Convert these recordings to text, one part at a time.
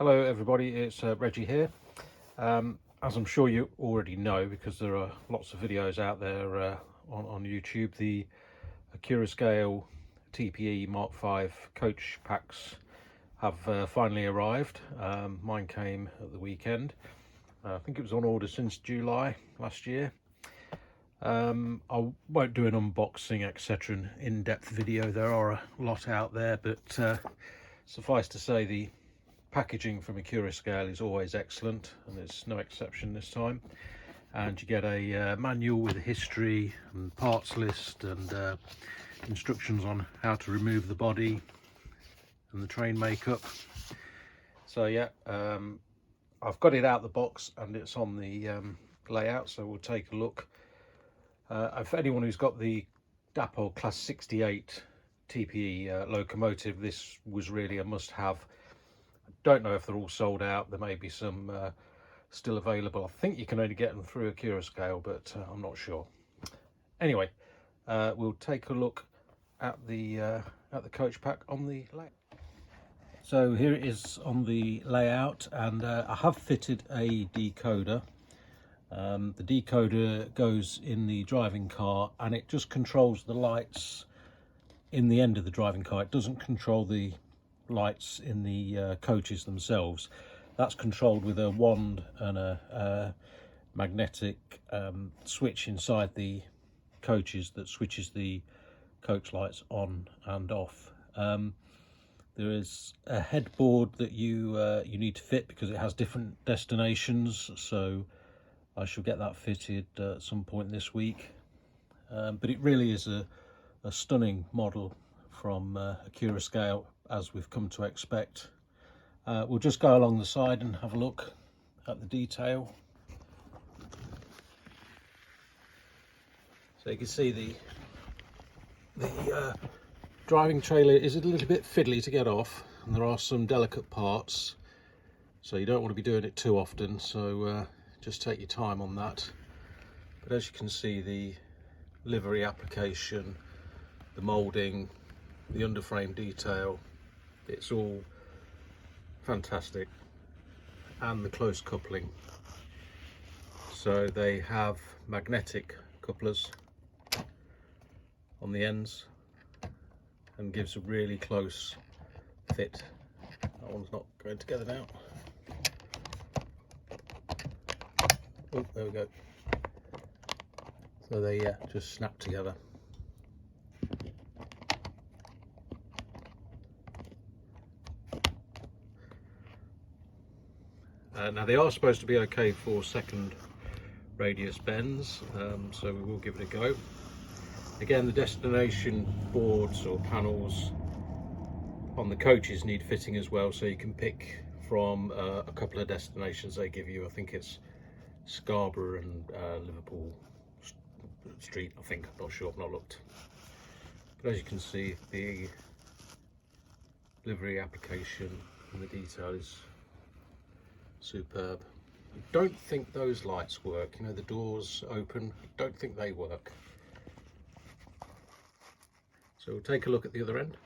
Hello everybody, it's Reggie here. As I'm sure you already know, because there are lots of videos out there on YouTube, the Accurascale TPE Mark V coach packs have finally arrived. Mine came at the weekend. I think it was on order since July last year. I won't do an unboxing etc. in-depth video. There are a lot out there, but suffice to say the packaging from Accurascale is always excellent, and there's no exception this time. And you get a manual with a history and parts list and instructions on how to remove the body and the train makeup. So yeah, I've got it out the box and it's on the layout, so we'll take a look. For anyone who's got the Dapol Class 68 TPE locomotive, this was really a must-have. Don't know if they're all sold out. There may be some still available. I think you can only get them through Accurascale, but I'm not sure. Anyway, we'll take a look at the coach pack on the layout. So here it is on the layout, and I have fitted a decoder. The decoder goes in the driving car and it just controls the lights in the end of the driving car. It doesn't control the lights in the coaches themselves. That's controlled with a wand and a magnetic switch inside the coaches that switches the coach lights on and off. There is a headboard that you need to fit because it has different destinations, so I shall get that fitted at some point this week. But it really is a stunning model from Accurascale, as we've come to expect. We'll just go along the side and have a look at the detail. So you can see the driving trailer is a little bit fiddly to get off, and there are some delicate parts, so you don't want to be doing it too often, so just take your time on that. But as you can see, the livery application, the moulding, the underframe detail, it's all fantastic, and the close coupling. So they have magnetic couplers on the ends and gives a really close fit. That one's not going together now. Oh, there we go. So they just snap together. Now they are supposed to be okay for second radius bends, so we will give it a go. Again, the destination boards or panels on the coaches need fitting as well, so you can pick from a couple of destinations they give you. I think it's Scarborough and Liverpool Street, I think. I'm not sure, I've not looked. But as you can see, the livery application and the detail is superb. I don't think those lights work, you know, the doors open, I don't think they work. So we'll take a look at the other end.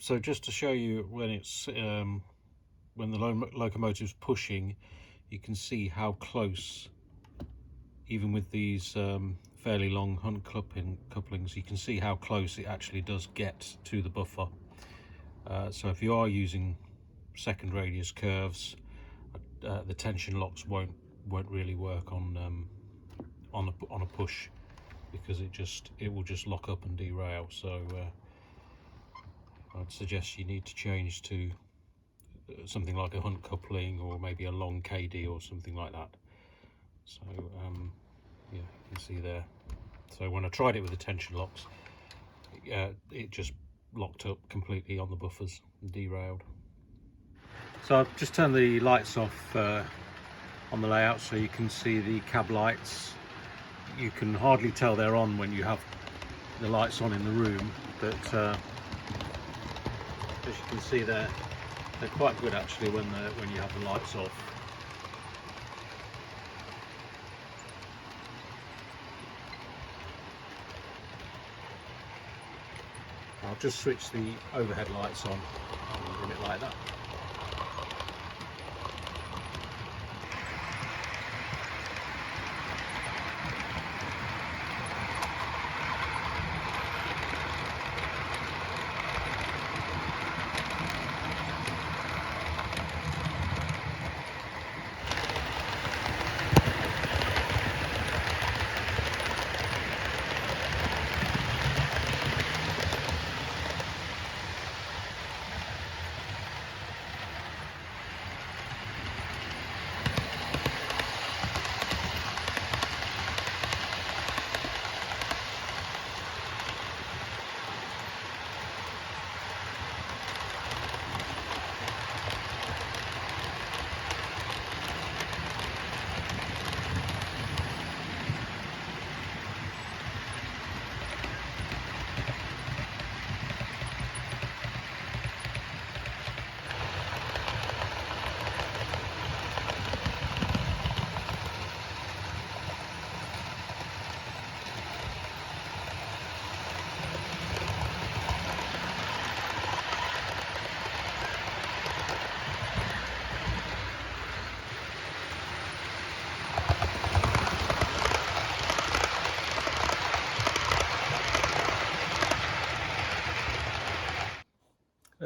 So just to show you when it's when the locomotive's pushing, you can see how close, even with these fairly long hunt couplings, you can see how close it actually does get to the buffer. So if you are using second radius curves, the tension locks won't really work on a push, because it will just lock up and derail. So I'd suggest you need to change to something like a hunt coupling, or maybe a long KD or something like that. So yeah, you can see there. So when I tried it with the tension locks, it just locked up completely on the buffers and derailed. So I've just turned the lights off on the layout, so you can see the cab lights. You can hardly tell they're on when you have the lights on in the room, but as you can see they're quite good actually when you have the lights off. I'll just switch the overhead lights on and run it like that.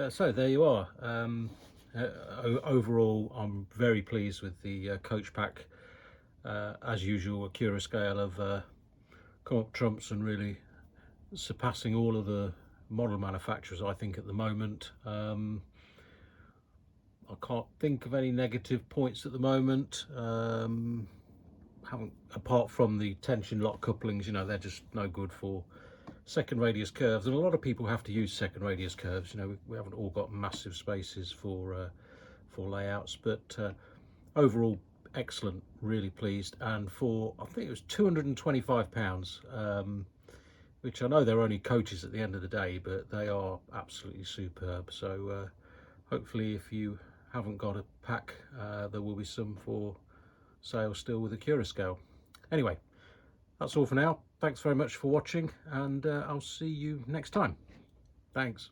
So there you are. Overall, I'm very pleased with the coach pack. As usual, Accurascale have come up trumps and really surpassing all of the model manufacturers, I think, at the moment. I can't think of any negative points at the moment. Haven't, apart from the tension lock couplings, you know, they're just no good for second radius curves, and a lot of people have to use second radius curves. You know, we haven't all got massive spaces for layouts, but overall excellent, really pleased. And for, I think it was £225, which I know they're only coaches at the end of the day, but they are absolutely superb. So hopefully if you haven't got a pack, there will be some for sale still with Accurascale. Anyway, that's all for now. Thanks very much for watching, and I'll see you next time. Thanks.